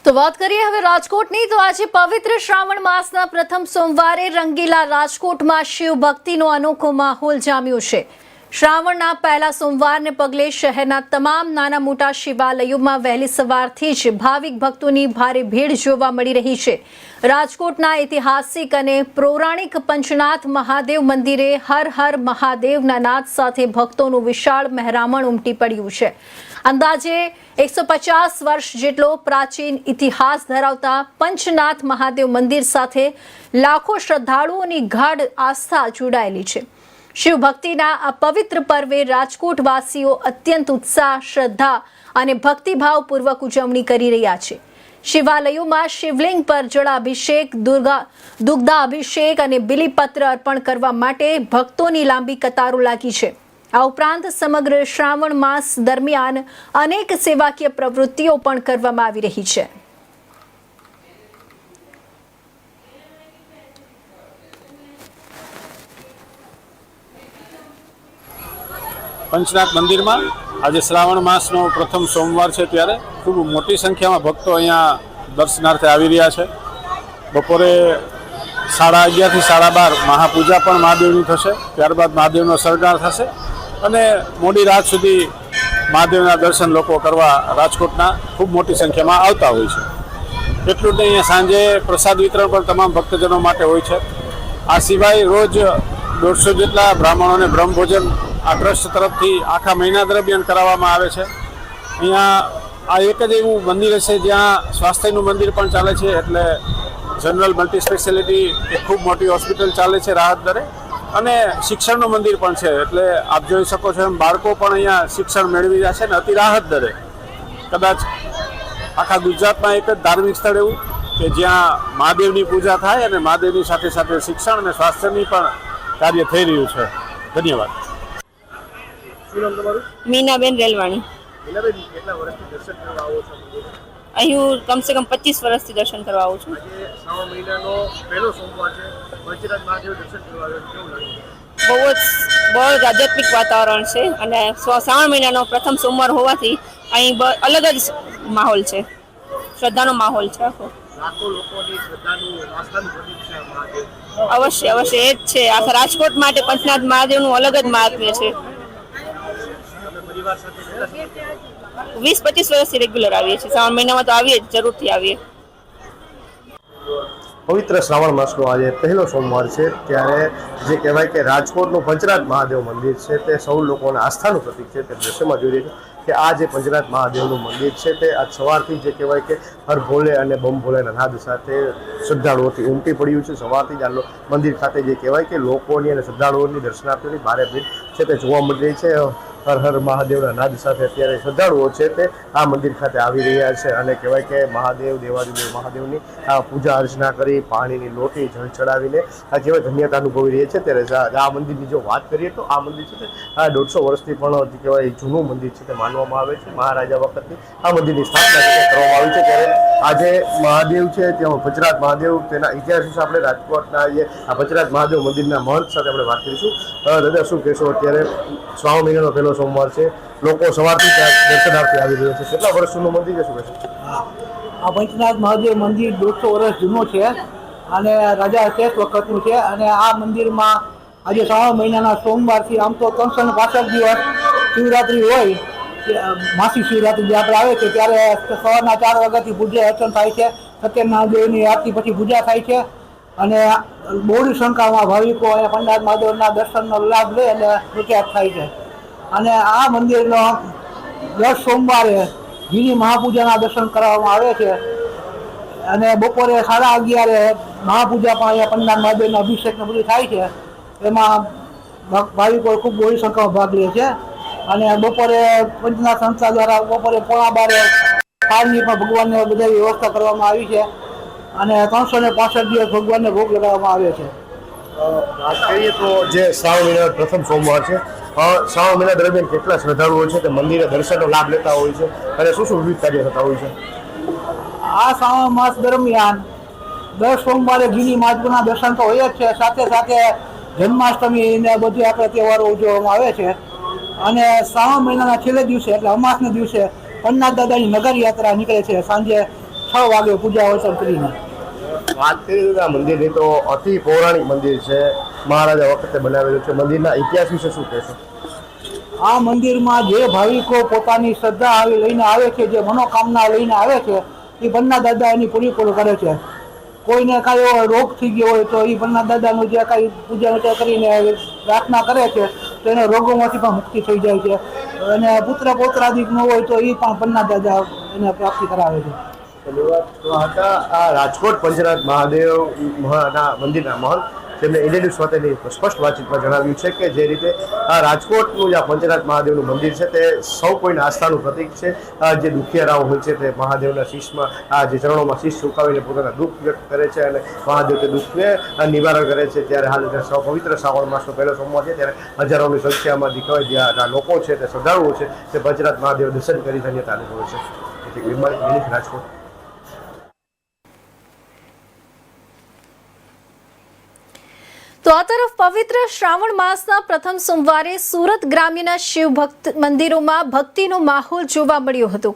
તો વાત કરીએ હવે રાજકોટની। તો આજે પવિત્ર શ્રાવણ માસના પ્રથમ સોમવારે રંગીલા રાજકોટમાં શિવ ભક્તિનો અનોખો માહોલ જામ્યો છે। શ્રાવણના પહેલા સોમવારને પગલે શહેરના તમામ નાના મોટા શિવાલયોમાં વહેલી સવારથી જ ભાવિક ભક્તોની ભારે ભીડ જોવા મળી રહી છે। રાજકોટના ઐતિહાસિક અને પૌરાણિક પંચનાથ મહાદેવ મંદિરે હર હર મહાદેવના નાદ સાથે ભક્તોનું વિશાળ મહેરામણ ઉમટી પડ્યું છે। અંદાજે 150 વર્ષ જેટલો પ્રાચીન ઇતિહાસ ધરાવતા પંચનાથ મહાદેવ મંદિર સાથે લાખો શ્રદ્ધાળુઓની ગાઢ આસ્થા જોડાયેલી છે। શિવ ભક્તિના આ પવિત્ર પર્વે રાજકોટવાસીઓ અત્યંત ઉત્સાહ, શ્રદ્ધા અને ભક્તિભાવપૂર્વક ઉજવણી કરી રહ્યા છે। શિવાલયોમાં શિવલિંગ પર જળાભિષેક, દુગ્ધાભિષેક અને બિલીપત્ર અર્પણ કરવા માટે ભક્તોની લાંબી કતારો લાગી છે। આ ઉપરાંત સમગ્ર શ્રાવણ માસ દરમિયાન અનેક સેવાકીય પ્રવૃત્તિઓ પણ કરવામાં આવી રહી છે। પંચનાથ મંદિરમાં આજે શ્રાવણ માસનો પ્રથમ સોમવાર છે ત્યારે ખૂબ મોટી સંખ્યામાં ભક્તો અહીંયા દર્શનાર્થે આવી રહ્યા છે। બપોરે 11:30 થી 12:30 મહાપૂજા પણ મહાદેવની થશે। ત્યારબાદ મહાદેવનો શણગાર થશે અને મોડી રાત સુધી મહાદેવના દર્શન લોકો કરવા રાજકોટના ખૂબ મોટી સંખ્યામાં આવતા હોય છે। એટલું જ નહીં, અહીંયા સાંજે પ્રસાદ વિતરણ પણ તમામ ભક્તજનો માટે હોય છે। આ સિવાય રોજ 150 જેટલા બ્રાહ્મણોને બ્રહ્મભોજન આ ટ્રસ્ટ તરફથી આખા મહિના દરમિયાન કરાવવામાં આવે છે। અહીંયા આ એક જ એવું મંદિર હશે જ્યાં સ્વાસ્થ્યનું મંદિર પણ ચાલે છે, એટલે જનરલ મલ્ટી સ્પેશિયાલિટી એક ખૂબ મોટી હોસ્પિટલ ચાલે છે રાહત દરે, અને શિક્ષણનું મંદિર પણ છે। એટલે આપ જોઈ શકો છો એમ બાળકો પણ અહીંયા શિક્ષણ મેળવી રહ્યા છે ને અતિ રાહત દરે। કદાચ આખા ગુજરાતમાં એક જ ધાર્મિક સ્થળ એવું કે જ્યાં મહાદેવની પૂજા થાય અને મહાદેવની સાથે સાથે શિક્ષણ અને સ્વાસ્થ્યની પણ કાર્ય થઈ રહ્યું છે। ધન્યવાદ। મીનાબેન રેલવાણી। અહીં કમ સે કમ 25 વર્ષથી દર્શન કરવા આવું છું। બહુ જ આધ્યાત્મિક વાતાવરણ છે અને શ્રાવણ મહિનાનો પ્રથમ સોમવાર હોવાથી અહીં અલગ જ માહોલ છે, શ્રદ્ધાનો માહોલ છે આખો। અવશ્ય અવશ્ય એ જ છે, આખા રાજકોટ માટે પંચનાથ મહાદેવનું અલગ જ મહાત્મ્ય છે। 20-25 વર્ષથી રેગ્યુલર આવીએ છીએ। શ્રાવણ મહિનામાં તો આવીએ જ, જરૂરથી આવીએ। પવિત્ર શ્રાવણ માસનો આજે પહેલો સોમવાર છે ત્યારે જે કહેવાય કે રાજકોટનું પંચનાથ મહાદેવ મંદિર છે તે સૌ લોકોના આસ્થાનું પ્રતીક છે। તે દ્રશ્યમાં જોઈ રહ્યા છે કે આ જે પંચનાથ મહાદેવનું મંદિર છે તે આજ સવારથી જે કહેવાય કે હર ભોલે અને બમ ભોલેના નાદ સાથે શ્રદ્ધાળુઓથી ઉમટી પડ્યું છે। સવારથી જ આ મંદિર ખાતે જે કહેવાય કે લોકોની અને શ્રદ્ધાળુઓની દર્શનાર્થીઓની ભારે ભીડ છે તે જોવા મળી રહી છે। હર હર મહાદેવના નાદ સાથે અત્યારે શ્રદ્ધાળુઓ છે તે આ મંદિર ખાતે આવી રહ્યા છે અને કહેવાય કે મહાદેવ દેવાદિદેવ મહાદેવની આ પૂજા અર્ચના કરી પાણીની લોટી જળ ચડાવીને આ કહેવાય ધન્યતા અનુભવી રહી છે। ત્યારે આ મંદિરની જો વાત કરીએ તો આ મંદિર છે તે 150 વર્ષથી પણ કહેવાય જૂનું મંદિર છે તે માનવામાં આવે છે। મહારાજા વખતથી આ મંદિરની સ્થાપના કરવામાં આવી છે। ત્યારે આજે મહાદેવ છે ત્યાં પંચનાથ મહાદેવ તેના ઇતિહાસ વિશે આપણે રાજકોટના આ પંચનાથ મહાદેવ મંદિરના મહંત સાથે આપણે વાત કરીશું। દાદા, શું કહેશો? અત્યારે શ્રાવણ મહિનાનો પહેલો સોમવાર છે, લોકો સવારથી દર્શનાર્થે આવી રહ્યા છે, કેટલા વર્ષ જૂનું મંદિર છે? શું કહેશો? આ પંચનાથ મહાદેવ મંદિર 150 વર્ષ જૂનું છે અને રાજા શેષ વખતનું છે અને આ મંદિરમાં આજે શ્રાવણ મહિનાના સોમવારથી આમ તો 365 દિવસ શિવરાત્રિ હોય, માસિક શિવરાત્રિ જે આપણે આવે છે ત્યારે સવારના 4 વાગ્યાથી પૂજા અર્ચન થાય છે। સત્યનારાયણની આરતી પછી પૂજા થાય છે અને બહોળી સંખ્યામાં ભાવિકો અહીંયા પંચનાથ મહાદેવના દર્શનનો લાભ લે અને પ્રખ્યાત થાય છે। અને આ મંદિરનો દર સોમવારે ઘીની મહાપૂજાના દર્શન કરવામાં આવે છે અને બપોરે 11:30 મહાપૂજા પણ અહીંયા પંચનાથ મહાદેવના અભિષેકને બધું થાય છે। એમાં ભાવિકો ખૂબ બહોળી સંખ્યામાં ભાગ લે છે અને બપોરે પંચનાથ સંસ્થા દ્વારા બપોરે 11:15 થાળની પણ ભગવાનને બધી વ્યવસ્થા કરવામાં આવી છે અને 365 દિવસ ભગવાનને ભોગ લગાવવામાં આવે છે। વાત કરીએ તો જે શ્રાવણ મહિનાનો પ્રથમ સોમવાર છે, શ્રાવણ મહિના દરમિયાન કેટલા શ્રદ્ધાળુઓ છે તે મંદિરે દર્શનનો લાભ લેતા હોય છે અને શું શું વિવિધ કાર્ય થતા હોય છે? આ શ્રાવણ માસ દરમિયાન દર સોમવારે ઘીની મહાપૂજાના દર્શન તો હોય જ છે, સાથે સાથે જન્માષ્ટમી ને બધી આપણે તહેવારો ઉજવવામાં આવે છે અને શ્રાવણ મહિનાના છેલ્લે દિવસે એટલે અમાસના દિવસે પંચનાથ દાદાની નગર યાત્રા નીકળે છે। સાંજે 6 વાગે પૂજા અર્ચન કરીને. વાત કરીએ તો આ મંદિરની તો અતિ પૌરાણિક મંદિર છે, મહારાજા વખતે બનાવેલું છે. મંદિરના ઇતિહાસ વિશે શું કહેશો? આ મંદિરમાં જે ભાવિકો પોતાની શ્રદ્ધા લઈને આવે છે, જે મનોકામના લઈને આવે છે, એ પન્ના દાદા એની પૂરી કરે છે. કોઈને કાંઈ એવો રોગ થઈ ગયો હોય તો એ પન્ના દાદાનું જે કાંઈ પૂજા અર્ચન કરીને પ્રાર્થના કરે છે તો એના રોગોમાંથી પણ મુક્તિ થઈ જાય છે. અને પુત્ર પૌત્રાદિક ન હોય તો એ પણ પન્ના દાદા એને પ્રાપ્તિ કરાવે છે. તો હતા આ રાજકોટ પંચનાથ મહાદેવના મંદિરના મહંત, તેમણે ઇન્ડિયન સ્વાતેની સ્પષ્ટ વાતચીતમાં જણાવ્યું છે કે જે રીતે આ રાજકોટનું જે આ પંચનાથ મહાદેવનું મંદિર છે તે સૌ કોઈના આસ્થાનું પ્રતીક છે. જે દુખિયારાઓ હોય છે તે મહાદેવના શીશમાં જે ચરણોમાં શીશ ઝુકાવીને પોતાના દુઃખ વ્યક્ત કરે છે અને મહાદેવ તે દુઃખને નિવારણ કરે છે. ત્યારે હાલ પવિત્ર શ્રાવણ માસનો પહેલો સોમવાર છે, ત્યારે હજારોની સંખ્યામાં દેખાય જ્યાં લોકો છે તે શ્રદ્ધાળુઓ છે તે પંચનાથ મહાદેવ દર્શન કરી ધન્યતા અનુભવે છે. રાજકોટ. તો આ તરફ પવિત્ર શ્રાવણ માસના પ્રથમ સોમવારે સુરત ગ્રામ્યના શિવ ભક્ત મંદિરોમાં ભક્તિનો માહોલ જોવા મળ્યો હતો.